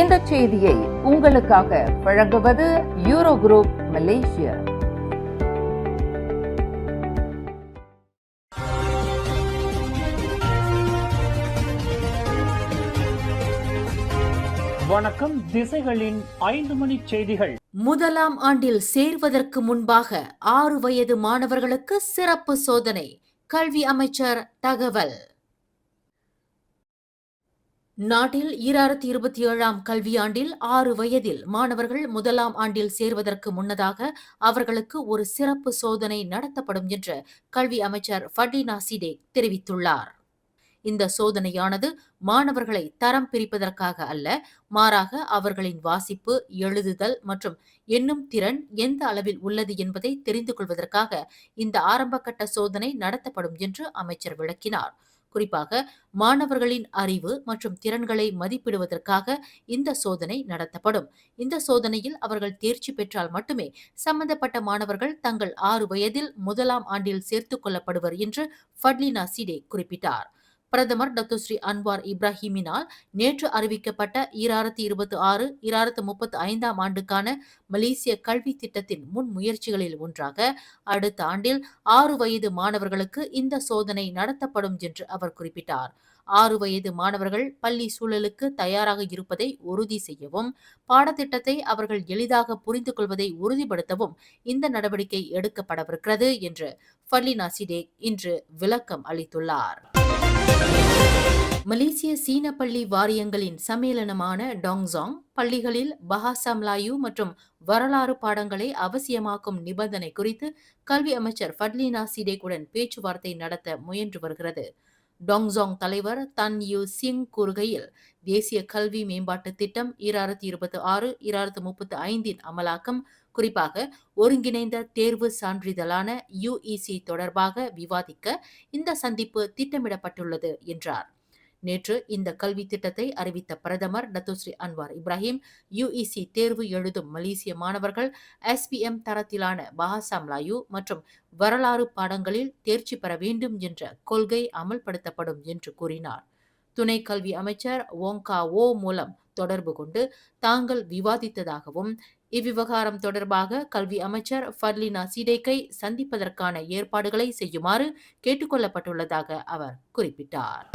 இந்த செய்தியை உங்களுக்காக வழங்குவது யூரோ குரூப் மலேசியா. வணக்கம். திசைகளின் 5 மணி செய்திகள். முதலாம் ஆண்டில் சேர்வதற்கு முன்பாக 6 வயது மாணவர்களுக்கு சிறப்பு சோதனை. கல்வி அமைச்சர் தகவல். நாட்டில் 2027ஆம் கல்வியாண்டில் 6 வயதில் மாணவர்கள் முதலாம் ஆண்டில் சேர்வதற்கு முன்னதாக அவர்களுக்கு ஒரு சிறப்பு சோதனை நடத்தப்படும் என்று கல்வி அமைச்சர் ஃபட்லினா சிடேக் தெரிவித்துள்ளார். இந்த சோதனையானது மாணவர்களை தரம் பிரிப்பதற்காக அல்ல, மாறாக அவர்களின் வாசிப்பு, எழுதுதல் மற்றும் எண்ணும் திறன் எந்த அளவில் உள்ளது என்பதை தெரிந்து கொள்வதற்காக இந்த ஆரம்பகட்ட சோதனை நடத்தப்படும் என்று அமைச்சர் விளக்கினார். குறிப்பாக மாணவர்களின் அறிவு மற்றும் திறன்களை மதிப்பிடுவதற்காக இந்த சோதனை நடத்தப்படும். இந்த சோதனையில் அவர்கள் தேர்ச்சி பெற்றால் மட்டுமே சம்பந்தப்பட்ட மாணவர்கள் தங்கள் 6 வயதில் முதலாம் ஆண்டில் சேர்த்துக் கொள்ளப்படுவர் என்று ஃபட்லினா சிடேக் குறிப்பிட்டார். பிரதமர் டாக்டர் ஸ்ரீ அன்வார் இப்ராஹிமினால் நேற்று அறிவிக்கப்பட்ட 2026-2035ஆம் ஆண்டுக்கான மலேசிய கல்வி திட்டத்தின் முன்முயற்சிகளில் ஒன்றாக அடுத்த ஆண்டில் 6 வயது மாணவர்களுக்கு இந்த சோதனை நடத்தப்படும் என்று அவர் குறிப்பிட்டார். 6 வயது மாணவர்கள் பள்ளி சூழலுக்கு தயாராக இருப்பதை உறுதி செய்யவும், பாடத்திட்டத்தை அவர்கள் எளிதாக புரிந்து கொள்வதை உறுதிப்படுத்தவும் இந்த நடவடிக்கை எடுக்கப்படவிருக்கிறது என்று ஃபட்லினா சிடேக் இன்று விளக்கம் அளித்துள்ளார். மலேசிய சீன பள்ளி வாரியங்களின் சம்மேளனமான டாங்ஸாங் பள்ளிகளில் பஹாசா மலாயு மற்றும் வரலாறு பாடங்களை அவசியமாக்கும் நிபந்தனை குறித்து கல்வி அமைச்சர் ஃபட்லினா சிடேக்குடன் பேச்சுவார்த்தை நடத்த முயன்று வருகிறது. டாங்ஸாங் தலைவர் தன் யூ சிங் கூறுகையில், தேசிய கல்வி மேம்பாட்டு திட்டம் 2026-2035இன் அமலாக்கம், குறிப்பாக ஒருங்கிணைந்த தேர்வு சான்றிதழான UEC தொடர்பாக விவாதிக்க இந்த சந்திப்பு திட்டமிடப்பட்டுள்ளது என்றார். நேற்று இந்த கல்வி திட்டத்தை அறிவித்த பிரதமர் doctor Sri Anwar Ibrahim, UEC தேர்வு எழுதும் மலேசிய மாணவர்கள் SPM தரத்திலான பஹாசா மலாயு மற்றும் வரலாறு பாடங்களில் தேர்ச்சி பெற வேண்டும் என்ற கொள்கை அமல்படுத்தப்படும் என்று கூறினார். துணை கல்வி அமைச்சர் வோங்கா ஓ மூலம் தொடர்பு கொண்டு தாங்கள் விவாதித்ததாகவும், இவ்விவகாரம் தொடர்பாக கல்வி அமைச்சர் ஃபட்லினா சிடேக்கை சந்திப்பதற்கான ஏற்பாடுகளை செய்யுமாறு கேட்டுக்கொள்ளப்பட்டுள்ளதாக அவர் குறிப்பிட்டார்.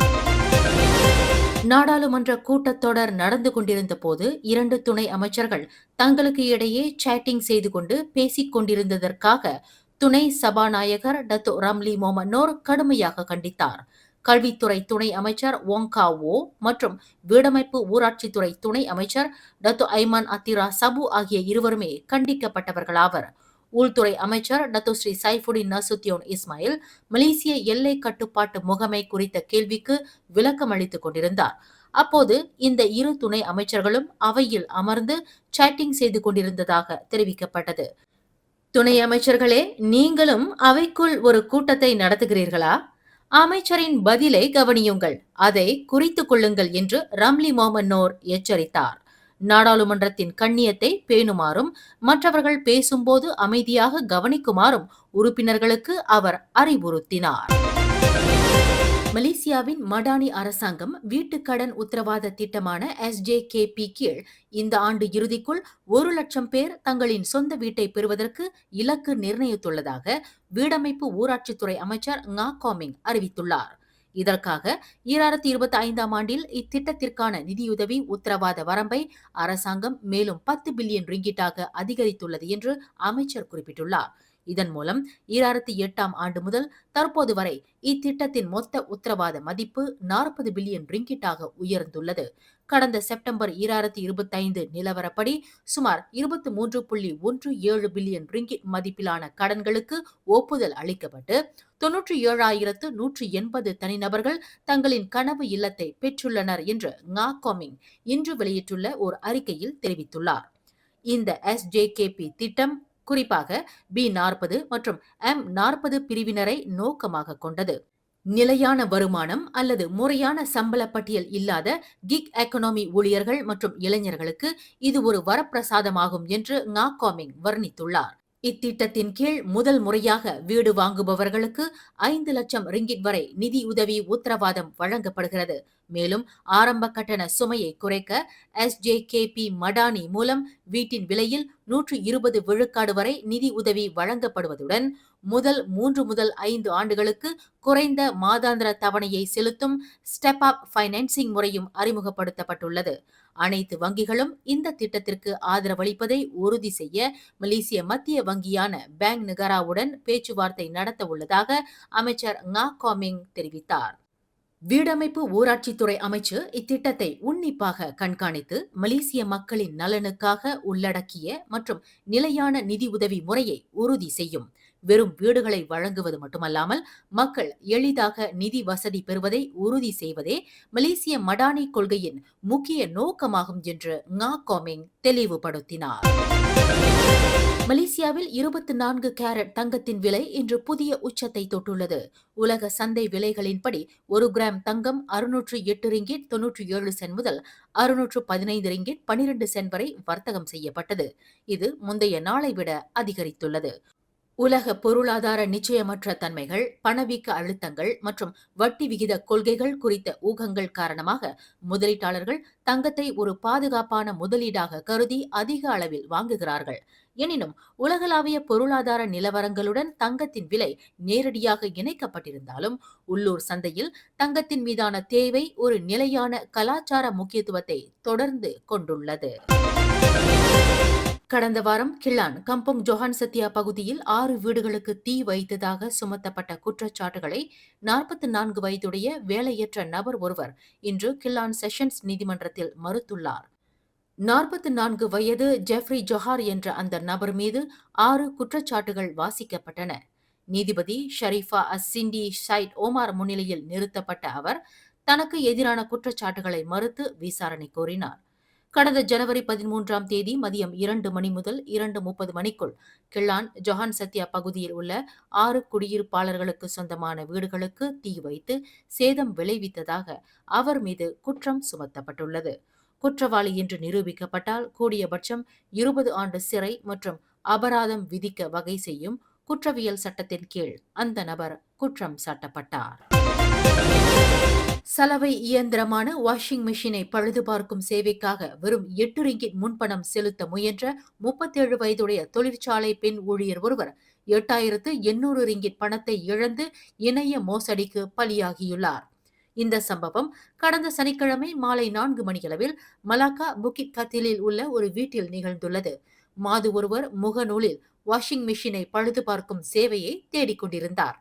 நாடாளுமன்ற கூட்டத்தொடர் நடந்து கொண்டிருந்த போது 2 துணை அமைச்சர்கள் தங்களுக்கு இடையே சேட்டிங் செய்து கொண்டு பேசிக் கொண்டிருந்ததற்காக துணை சபாநாயகர் டத்தோ ரம்லி மொஹமட் நோர் கடுமையாக கண்டித்தார். கல்வித்துறை துணை அமைச்சர் வோங்கா ஓ மற்றும் வீடமைப்பு ஊராட்சித்துறை துணை அமைச்சர் டத்தோ ஐமான் அத்திரா சபு ஆகிய இருவருமே கண்டிக்கப்பட்டவர்களாவர். உள்துறை அமைச்சர் Datuk Seri Saifuddin Nasution Ismail மலேசிய எல்லை கட்டுப்பாட்டு முகமை குறித்த கேள்விக்கு விளக்கம் அளித்துக் கொண்டிருந்தார். அப்போது இந்த 2 துணை அமைச்சர்களும் அவையில் அமர்ந்து சேட்டிங் செய்து கொண்டிருந்ததாக தெரிவிக்கப்பட்டது. துணை அமைச்சர்களே, நீங்களும் அவைக்குள் ஒரு கூட்டத்தை நடத்துகிறீர்களா? அமைச்சரின் பதிலை கவனியுங்கள், அதை குறித்துக் கொள்ளுங்கள் என்று ரம்லி மொஹமட் நோர் எச்சரித்தார். நாடாளுமன்றத்தின் கண்ணியத்தை பேணுமாறும் மற்றவர்கள் பேசும்போது அமைதியாக கவனிக்குமாறும் உறுப்பினர்களுக்கு அவர் அறிவுறுத்தினார். மலேசியாவின் மடானி அரசாங்கம் வீட்டுக்கடன் உத்தரவாத திட்டமான SJKP கீழ் இந்த ஆண்டு இறுதிக்குள் 1 லட்சம் பேர் தங்களின் சொந்த வீட்டை பெறுவதற்கு இலக்கு நிர்ணயித்துள்ளதாக வீடமைப்பு ஊராட்சித்துறை அமைச்சர் ngah koming அறிவித்துள்ளார். இதற்காக 2025ஆம் ஆண்டில் இத்திட்டத்திற்கான நிதியுதவி உத்தரவாத வரம்பை அரசாங்கம் மேலும் 10 பில்லியன் ரிங்கிட்டாக அதிகரித்துள்ளது என்று அமைச்சர் குறிப்பிட்டுள்ளார். இதன் மூலம் 2008ஆம் ஆண்டு முதல் தற்போது வரை இத்திட்டத்தின் மொத்த உத்தரவாத மதிப்பு 40 பில்லியன் ரிங்கிட்டாக உயர்ந்துள்ளது. கடந்த செப்டம்பர் 2025 நிலவரப்படி சுமார் 23.17 பில்லியன் ரிங்கிட் மதிப்பிலான கடன்களுக்கு ஒப்புதல் அளிக்கப்பட்டு 97,180 தனிநபர்கள் தங்களின் கனவு இல்லத்தை பெற்றுள்ளனர் என்று ngah koming இன்று வெளியிட்டுள்ள ஒரு அறிக்கையில் தெரிவித்துள்ளார். இந்த SJKP திட்டம் குறிப்பாக B40 மற்றும் M40 பிரிவினரை நோக்கமாக கொண்டது. நிலையான வருமானம் அல்லது முறையான சம்பள பட்டியல் இல்லாத கிக் எக்கனாமி ஊழியர்கள் மற்றும் இளைஞர்களுக்கு இது ஒரு வரப்பிரசாதமாகும் என்று ngah koming வர்ணித்துள்ளார். இத்திட்டத்தின் கீழ் முதல் முறையாக வீடு வாங்குபவர்களுக்கு 5 லட்சம் ரிங்கிட் வரை நிதி உதவி உத்தரவாதம் வழங்கப்படுகிறது. மேலும் ஆரம்ப கட்டண சுமையை குறைக்க SJKP மடானி மூலம் வீட்டின் விலையில் 120 விழுக்காடு வரை நிதி உதவி வழங்கப்படுவதுடன் முதல் 3 முதல் 5 ஆண்டுகளுக்கு குறைந்த மாதாந்திர தவணையை செலுத்தும் ஸ்டெப் அப் ஃபைனான்சிங் முறையும் அறிமுகப்படுத்தப்பட்டுள்ளது. அனைத்து வங்கிகளும் இந்த திட்டத்திற்கு ஆதரவளிப்பதை உறுதி செய்ய மலேசிய மத்திய வங்கியான பேங்க் நெகராவுடன் பேச்சுவார்த்தை நடத்த உள்ளதாக அமைச்சர் ngah Koming தெரிவித்தார். வீடமைப்பு ஊராட்சித்துறை அமைச்சு இத்திட்டத்தை உன்னிப்பாக கண்காணித்து மலேசிய மக்களின் நலனுக்காக உள்ளடக்கிய மற்றும் நிலையான நிதி உதவி முறையை உறுதி செய்யும். வெறும் வீடுகளை வழங்குவது மட்டுமல்லாமல் மக்கள் எளிதாக நிதி வசதி பெறுவதை உறுதி செய்வதே மலேசிய மடானி கொள்கையின் முக்கிய நோக்கமாகும் என்று ngah Koming தெளிவுபடுத்தினார். மலேசியாவில் 24 கேரட் தங்கத்தின் விலை இன்று புதிய உச்சத்தை தொட்டுள்ளது. உலக சந்தை விலைகளின்படி 1 கிராம் தங்கம் 608 ரிங்கிட் 97 சென்ட் முதல் 615 ரிங்கிட் 12 சென்ட் வரை வர்த்தகம் செய்யப்பட்டது. இது முந்தைய நாளை விட அதிகரித்துள்ளது. உலக பொருளாதார நிச்சயமற்ற தன்மைகள், பணவீக்க அழுத்தங்கள் மற்றும் வட்டி விகித கொள்கைகள் குறித்த ஊகங்கள் காரணமாக முதலீட்டாளர்கள் தங்கத்தை ஒரு பாதுகாப்பான முதலீடாக கருதி அதிக அளவில் வாங்குகிறார்கள். எனினும் உலகளாவிய பொருளாதார நிலவரங்களுடன் தங்கத்தின் விலை நேரடியாக இணைக்கப்பட்டிருந்தாலும் உள்ளூர் சந்தையில் தங்கத்தின் மீதான தேவை ஒரு நிலையான கலாச்சார முக்கியத்துவத்தை தொடர்ந்து கொண்டுள்ளது. கடந்த வாரம் கிள்ளான் கம்போங் ஜொஹான் சத்தியா பகுதியில் 6 வீடுகளுக்கு தீ வைத்ததாக சுமத்தப்பட்ட குற்றச்சாட்டுகளை 44 வயதுடைய வேலையற்ற நபர் ஒருவர் இன்று கிள்ளான் செஷன்ஸ் நீதிமன்றத்தில் மறுத்துள்ளார். 44 வயது ஜெஃப்ரி ஜொஹார் என்ற அந்த நபர் மீது 6 குற்றச்சாட்டுகள் வாசிக்கப்பட்டன. நீதிபதி ஷரீஃபா அஸ்ஸிண்டி சைட் ஓமார் முன்னிலையில் நிறுத்தப்பட்ட அவர் தனக்கு எதிரான குற்றச்சாட்டுகளை மறுத்து விசாரணை கோரினார். கடந்த ஜனவரி 13ஆம் தேதி மதியம் 2 மணி முதல் 2:30 மணிக்குள் கிள்ளான் ஜொஹான் சத்தியா பகுதியில் உள்ள 6 குடியிருப்பாளர்களுக்கு சொந்தமான வீடுகளுக்கு தீ வைத்து சேதம் விளைவித்ததாக அவர் மீது குற்றம் சுமத்தப்பட்டுள்ளது. குற்றவாளி என்று நிரூபிக்கப்பட்டால் கூடியபட்சம் 20 ஆண்டு சிறை மற்றும் அபராதம் விதிக்க வகை செய்யும் குற்றவியல் சட்டத்தின் கீழ் அந்த நபர் குற்றம் சாட்டப்பட்டார். சலவை இயந்திரமான வாஷிங் மெஷினை பழுதுபார்க்கும் சேவைக்காக வெறும் 8 ரிங்கிட் முன்பணம் செலுத்த முயன்ற 37 வயதுடைய தொழிற்சாலை பெண் ஊழியர் ஒருவர் 8800 ரிங்கிட் பணத்தை இழந்து இணைய மோசடிக்கு பலியாகியுள்ளார். இந்த சம்பவம் கடந்த சனிக்கிழமை மாலை 4 மணியளவில் மலாக்கா புக்கிட் கத்திலில் உள்ள ஒரு வீட்டில் நிகழ்ந்துள்ளது. மாது ஒருவர் முகநூலில் வாஷிங் மெஷினை பழுது பார்க்கும் சேவையை தேடிக்கொண்டிருந்தார்.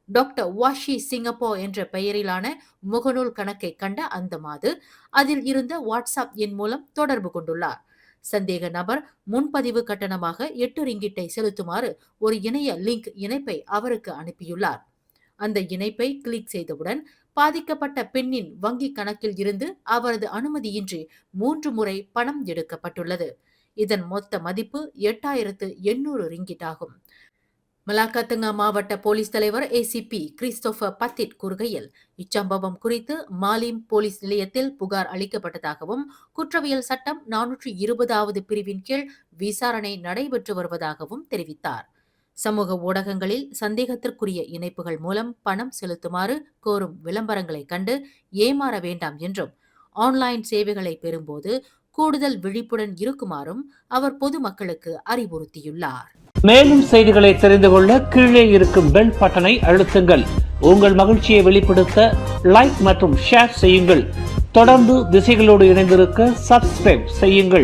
டாக்டர் வாஷி சிங்கப்பூர் என்ற பெயரிலான முகநூல் கணக்கை கண்ட அந்த மாது அதில் இருந்த வாட்ஸ்அப் எண் மூலம் தொடர்பு கொண்டுள்ளார். சந்தேக நபர் முன்பதிவு கட்டணமாக 8 ரிங்கிட்டை செலுத்துமாறு ஒரு இணைய லிங்க் இணைப்பை அவருக்கு அனுப்பியுள்ளார். அந்த இணைப்பை கிளிக் செய்தவுடன் பாதிக்கப்பட்ட பெண்ணின் வங்கி கணக்கில் இருந்து அவரது அனுமதியின்றி 3 முறை பணம் எடுக்கப்பட்டுள்ளது. இதன் மொத்த மதிப்பு 8800 ரிங்கிட் ஆகும். மலாக்கா தங்கா மாவட்ட போலீஸ் தலைவர் ACP கிறிஸ்டோபர் பத்திட் கூறுகையில், இச்சம்பவம் குறித்து மாலிம் போலீஸ் நிலையத்தில் புகார் அளிக்கப்பட்டதாகவும் குற்றவியல் சட்டம் 420வது பிரிவின் கீழ் விசாரணை நடைபெற்று வருவதாகவும் தெரிவித்தார். சமூக ஊடகங்களில் சந்தேகத்திற்குரிய இணைப்புகள் மூலம் பணம் செலுத்துமாறு கோரும் விளம்பரங்களை கண்டு ஏமாற வேண்டாம் என்றும் ஆன்லைன் சேவைகளை பெறும்போது கூடுதல் விழிப்புடன் இருக்குமாறும் அவர் பொதுமக்களுக்கு அறிவுறுத்தியுள்ளார். மேலும் செய்திகளை தெரிந்து கொள்ள கீழே இருக்கும் பெல் பட்டனை அழுத்துங்கள். உங்கள் மகிழ்ச்சியை வெளிப்படுத்த லைக் மற்றும் ஷேர் செய்யுங்கள். தொடர்ந்து திசைகளோடு இணைந்திருக்க சப்ஸ்கிரைப் செய்யுங்கள்.